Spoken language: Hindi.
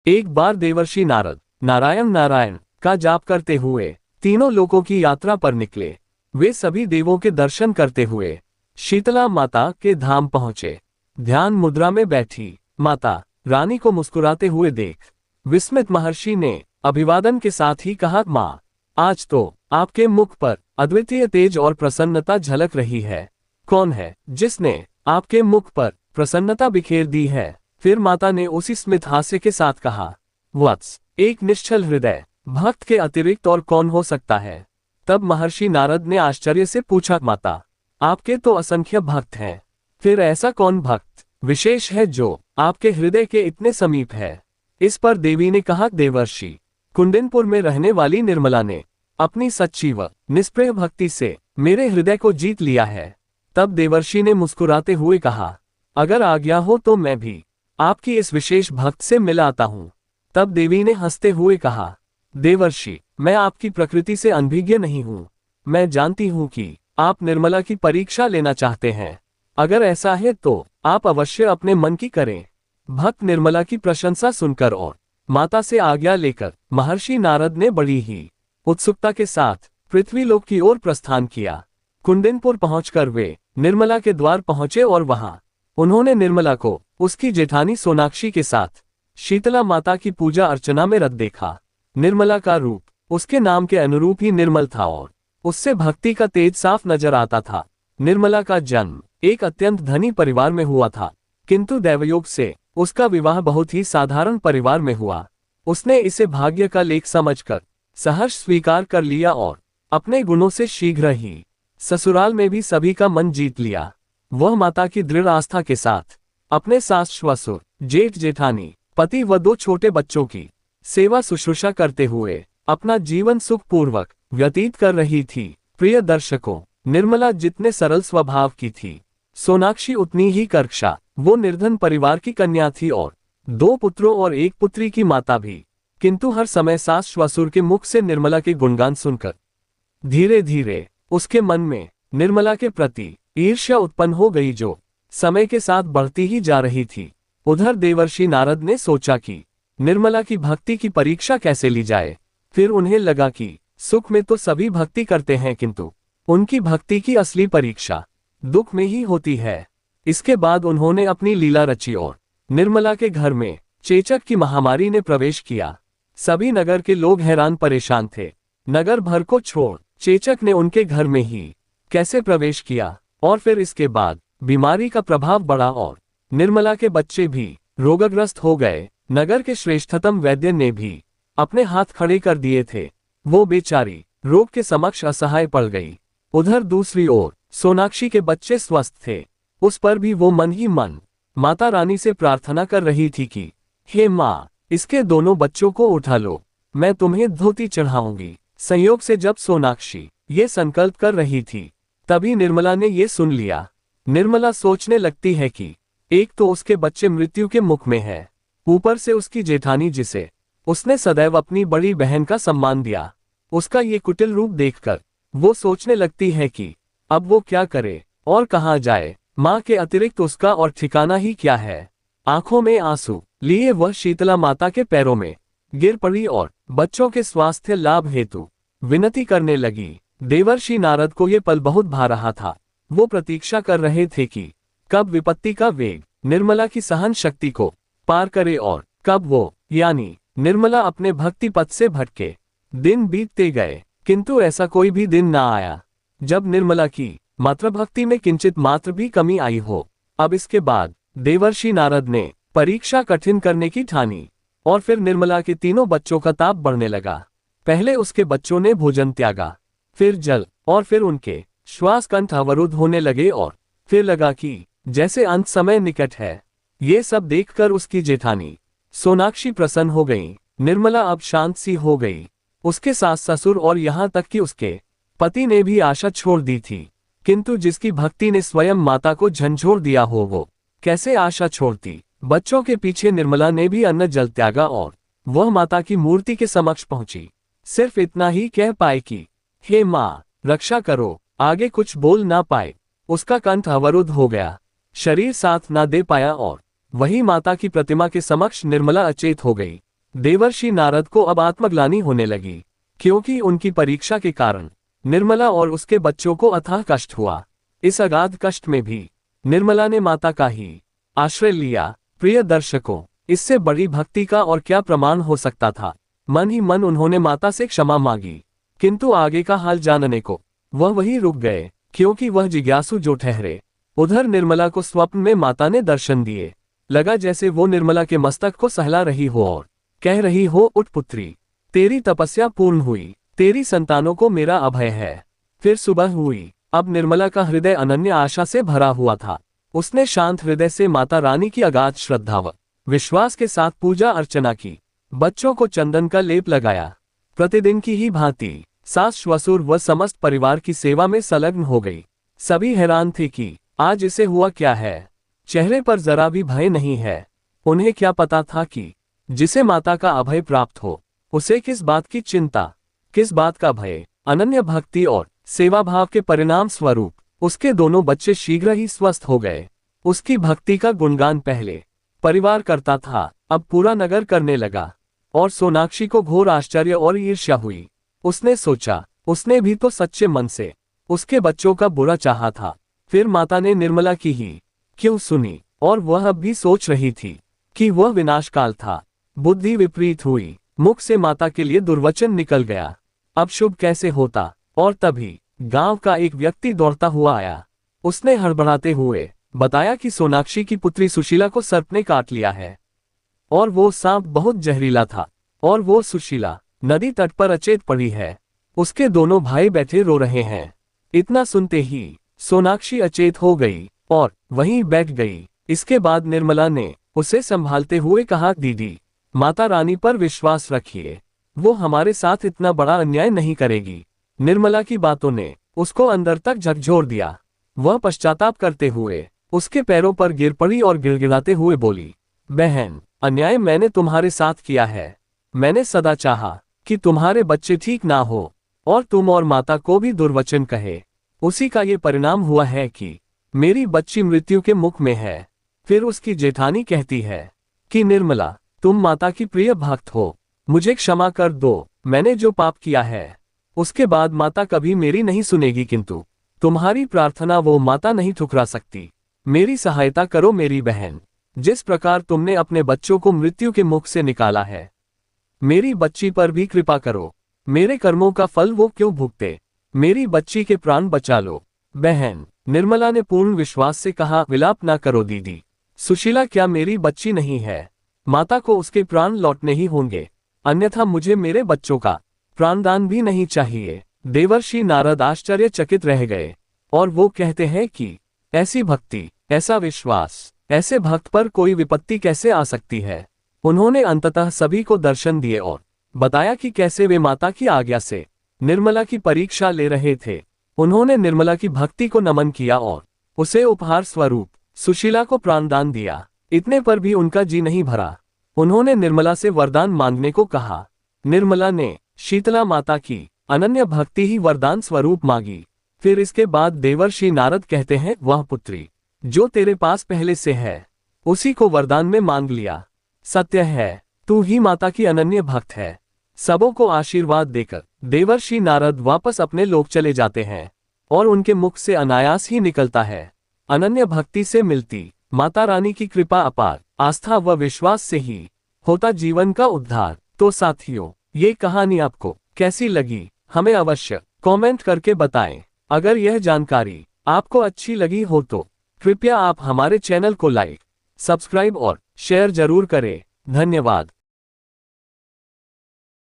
एक बार देवर्षि नारद नारायण नारायण का जाप करते हुए तीनों लोकों की यात्रा पर निकले। वे सभी देवों के दर्शन करते हुए शीतला माता के धाम पहुंचे। ध्यान मुद्रा में बैठी माता रानी को मुस्कुराते हुए देख विस्मित महर्षि ने अभिवादन के साथ ही कहा, माँ, आज तो आपके मुख पर अद्वितीय तेज और प्रसन्नता झलक रही है। कौन है जिसने आपके मुख पर प्रसन्नता बिखेर दी है? फिर माता ने उसी स्मित हास्य के साथ कहा, वत्स, एक निश्चल हृदय भक्त के अतिरिक्त और कौन हो सकता है? तब महर्षि नारद ने आश्चर्य से पूछा, माता, आपके तो असंख्य भक्त हैं, फिर ऐसा कौन भक्त विशेष है जो आपके हृदय के इतने समीप है? इस पर देवी ने कहा, देवर्षि, कुंडिनपुर में रहने वाली निर्मला ने अपनी सच्ची व निष्प्रिय भक्ति से मेरे हृदय को जीत लिया है। तब देवर्षि ने मुस्कुराते हुए कहा, अगर आज्ञा हो तो मैं भी आपकी इस विशेष भक्त से मिल आता हूँ। तब देवी ने हंसते हुए कहा, देवर्षि, मैं आपकी प्रकृति से अनभिज्ञ नहीं हूँ। मैं जानती हूँ कि आप निर्मला की परीक्षा लेना चाहते हैं। अगर ऐसा है तो आप अवश्य अपने मन की करें। भक्त निर्मला की प्रशंसा सुनकर और माता से आज्ञा लेकर महर्षि नारद ने बड़ी ही उत्सुकता के साथ पृथ्वीलोक की ओर प्रस्थान किया। कुंडिनपुर पहुंचकर वे निर्मला के द्वार पहुंचे और वहां उन्होंने निर्मला को उसकी जेठानी सोनाक्षी के साथ शीतला माता की पूजा अर्चना में रत देखा। निर्मला का रूप उसके नाम के अनुरूप ही निर्मल था और उससे भक्ति का तेज साफ नजर आता था। निर्मला का जन्म एक अत्यंत धनी परिवार में हुआ था, किंतु दैवयोग से उसका विवाह बहुत ही साधारण परिवार में हुआ। उसने इसे भाग्य का लेख समझकर सहर्ष स्वीकार कर लिया और अपने गुणों से शीघ्र ही ससुराल में भी सभी का मन जीत लिया। वह माता की दृढ़ आस्था के साथ अपने सास ससुर, जेठ जेठानी, पति व 2 छोटे बच्चों की सेवा शुश्रूषा करते हुए अपना जीवन सुखपूर्वक व्यतीत कर रही थी। प्रिय दर्शकों, निर्मला जितने सरल स्वभाव की थी, सोनाक्षी उतनी ही कर्कशा। वो निर्धन परिवार की कन्या थी और 2 पुत्रों और 1 पुत्री की माता भी, किंतु हर समय सास ससुर के मुख से निर्मला के गुणगान सुनकर धीरे धीरे उसके मन में निर्मला के प्रति ईर्ष्या उत्पन्न हो गई, जो समय के साथ बढ़ती ही जा रही थी। उधर देवर्षि नारद ने सोचा कि निर्मला की भक्ति की परीक्षा कैसे ली जाए। फिर उन्हें लगा कि सुख में तो सभी भक्ति करते हैं, किंतु उनकी भक्ति की असली परीक्षा दुख में ही होती है। इसके बाद उन्होंने अपनी लीला रची और निर्मला के घर में चेचक की महामारी ने प्रवेश किया। सभी नगर के लोग हैरान परेशान थे। नगर भर को छोड़ चेचक ने उनके घर में ही कैसे प्रवेश किया, और फिर इसके बाद बीमारी का प्रभाव बढ़ा और निर्मला के बच्चे भी रोगग्रस्त हो गए। नगर के श्रेष्ठतम वैद्य ने भी अपने हाथ खड़े कर दिए थे। वो बेचारी रोग के समक्ष असहाय पड़ गई। उधर दूसरी ओर सोनाक्षी के बच्चे स्वस्थ थे। उस पर भी वो मन ही मन माता रानी से प्रार्थना कर रही थी कि हे माँ, इसके दोनों बच्चों को उठा लो, मैं तुम्हें धोती चढ़ाऊंगी। संयोग से जब सोनाक्षी ये संकल्प कर रही थी, तभी निर्मला ने ये सुन लिया। निर्मला सोचने लगती है कि एक तो उसके बच्चे मृत्यु के मुख में है, ऊपर से उसकी जेठानी, जिसे उसने सदैव अपनी बड़ी बहन का सम्मान दिया, उसका ये कुटिल रूप देखकर वो सोचने लगती है कि अब वो क्या करे और कहाँ जाए। माँ के अतिरिक्त उसका और ठिकाना ही क्या है। आंखों में आंसू लिए वह शीतला माता के पैरों में गिर पड़ी और बच्चों के स्वास्थ्य लाभ हेतु विनती करने लगी। देवर्षि नारद को ये पल बहुत भा रहा था। वो प्रतीक्षा कर रहे थे कि कब विपत्ति का वेग निर्मला की सहन शक्ति को पार करे और कब वो यानी निर्मला अपने भक्ति पथ से भटके। दिन बीतते गए, किंतु ऐसा कोई भी दिन ना आया जब निर्मला की मातृभक्ति में किंचित मात्र भी कमी आई हो। अब इसके बाद देवर्षि नारद ने परीक्षा कठिन करने की ठानी और फिर निर्मला के तीनों बच्चों का ताप बढ़ने लगा। पहले उसके बच्चों ने भोजन त्यागा, फिर जल, और फिर उनके श्वास कंठ अवरुद्ध होने लगे और फिर लगा कि जैसे अंत समय निकट है। ये सब देखकर उसकी जेठानी सोनाक्षी प्रसन्न हो गई। निर्मला अब शांत सी हो गई। उसके सास ससुर और यहाँ तक कि उसके पति ने भी आशा छोड़ दी थी, किंतु जिसकी भक्ति ने स्वयं माता को झंझोर दिया हो, वो कैसे आशा छोड़ती। बच्चों के पीछे निर्मला ने भी अन्न जल त्यागा और वह माता की मूर्ति के समक्ष पहुंची। सिर्फ इतना ही कह पाए कि हे माँ, रक्षा करो। आगे कुछ बोल ना पाए। उसका कंठ अवरुद्ध हो गया, शरीर साथ ना दे पाया और वही माता की प्रतिमा के समक्ष निर्मला अचेत हो गई। देवर्षि नारद को अब आत्मग्लानि होने लगी, क्योंकि उनकी परीक्षा के कारण निर्मला और उसके बच्चों को अथाह कष्ट हुआ। इस अगाध कष्ट में भी निर्मला ने माता का ही आश्रय लिया। प्रिय दर्शकों, इससे बड़ी भक्ति का और क्या प्रमाण हो सकता था। मन ही मन उन्होंने माता से क्षमा मांगी, किंतु आगे का हाल जानने को वह वहीं रुक गए, क्योंकि वह जिज्ञासु जो ठहरे। उधर निर्मला को स्वप्न में माता ने दर्शन दिए। लगा जैसे वो निर्मला के मस्तक को सहला रही हो और कह रही हो, उठ पुत्री, तेरी तपस्या पूर्ण हुई, तेरी संतानों को मेरा अभय है। फिर सुबह हुई। अब निर्मला का हृदय अनन्य आशा से भरा हुआ था। उसने शांत हृदय से माता रानी की अगाध श्रद्धा व विश्वास के साथ पूजा अर्चना की। बच्चों को चंदन का लेप लगाया। प्रतिदिन की ही भांति सास ससुर व समस्त परिवार की सेवा में संलग्न हो गई। सभी हैरान थे कि आज इसे हुआ क्या है। चेहरे पर जरा भी भय नहीं है। उन्हें क्या पता था कि जिसे माता का अभय प्राप्त हो उसे किस बात की चिंता, किस बात का भय। अनन्य भक्ति और सेवा भाव के परिणाम स्वरूप उसके दोनों बच्चे शीघ्र ही स्वस्थ हो गए। उसकी भक्ति का गुणगान पहले परिवार करता था, अब पूरा नगर करने लगा। और सोनाक्षी को घोर आश्चर्य और ईर्ष्या हुई। उसने सोचा, उसने भी तो सच्चे मन से उसके बच्चों का बुरा चाहा था, फिर माता ने निर्मला की ही क्यों सुनी। और वह अब भी सोच रही थी कि वह विनाशकाल था। बुद्धि विपरीत हुई। मुख से माता के लिए दुर्वचन निकल गया। अब शुभ कैसे होता। और तभी गांव का एक व्यक्ति दौड़ता हुआ आया। उसने हड़बड़ाते हुए बताया कि सोनाक्षी की पुत्री सुशीला को सर्प ने काट लिया है और वो सांप बहुत जहरीला था और वो सुशीला नदी तट पर अचेत पड़ी है। उसके दोनों भाई बैठे रो रहे हैं। इतना सुनते ही सोनाक्षी अचेत हो गई और वहीं बैठ गई। इसके बाद निर्मला ने उसे संभालते हुए कहा, दीदी, माता रानी पर विश्वास रखिए, वो हमारे साथ इतना बड़ा अन्याय नहीं करेगी। निर्मला की बातों ने उसको अंदर तक झकझोर दिया। वह पश्चाताप करते हुए उसके पैरों पर गिर पड़ी और गिड़गिड़ाते हुए बोली, बहन, अन्याय मैंने तुम्हारे साथ किया है। मैंने सदा चाहा कि तुम्हारे बच्चे ठीक ना हो और तुम और माता को भी दुर्वचन कहे। उसी का ये परिणाम हुआ है कि मेरी बच्ची मृत्यु के मुख में है। फिर उसकी जेठानी कहती है कि निर्मला, तुम माता की प्रिय भक्त हो, मुझे क्षमा कर दो, मैंने जो पाप किया है उसके बाद माता कभी मेरी नहीं सुनेगी, किंतु तुम्हारी प्रार्थना वो माता नहीं ठुकरा सकती। मेरी सहायता करो मेरी बहन। जिस प्रकार तुमने अपने बच्चों को मृत्यु के मुख से निकाला है, मेरी बच्ची पर भी कृपा करो। मेरे कर्मों का फल वो क्यों भुगते। मेरी बच्ची के प्राण बचा लो। बहन, निर्मला ने पूर्ण विश्वास से कहा, विलाप ना करो दीदी, सुशीला क्या मेरी बच्ची नहीं है। माता को उसके प्राण लौटने ही होंगे, अन्यथा मुझे मेरे बच्चों का प्राणदान भी नहीं चाहिए। देवर्षि नारद आश्चर्यचकित रह गए और वो कहते हैं कि ऐसी भक्ति, ऐसा विश्वास, ऐसे भक्त पर कोई विपत्ति कैसे आ सकती है। उन्होंने अंततः सभी को दर्शन दिए और बताया कि कैसे वे माता की आज्ञा से निर्मला की परीक्षा ले रहे थे। उन्होंने निर्मला की भक्ति को नमन किया और उसे उपहार स्वरूप सुशीला को प्राणदान दिया। इतने पर भी उनका जी नहीं भरा। उन्होंने निर्मला से वरदान मांगने को कहा। निर्मला ने शीतला माता की अनन्य भक्ति ही वरदान स्वरूप मांगी। फिर इसके बाद देवर्षि नारद कहते हैं, वह पुत्री जो तेरे पास पहले से है उसी को वरदान में मांग लिया। सत्य है, तू ही माता की अनन्य भक्त है। सबों को आशीर्वाद देकर देवर्षि नारद वापस अपने लोक चले जाते हैं और उनके मुख से अनायास ही निकलता है, अनन्य भक्ति से मिलती माता रानी की कृपा अपार आस्था व विश्वास से ही होता जीवन का उद्धार। तो साथियों, ये कहानी आपको कैसी लगी हमें अवश्य कमेंट करके बताएं। अगर यह जानकारी आपको अच्छी लगी हो तो कृपया आप हमारे चैनल को लाइक, सब्सक्राइब और शेयर जरूर करें। धन्यवाद।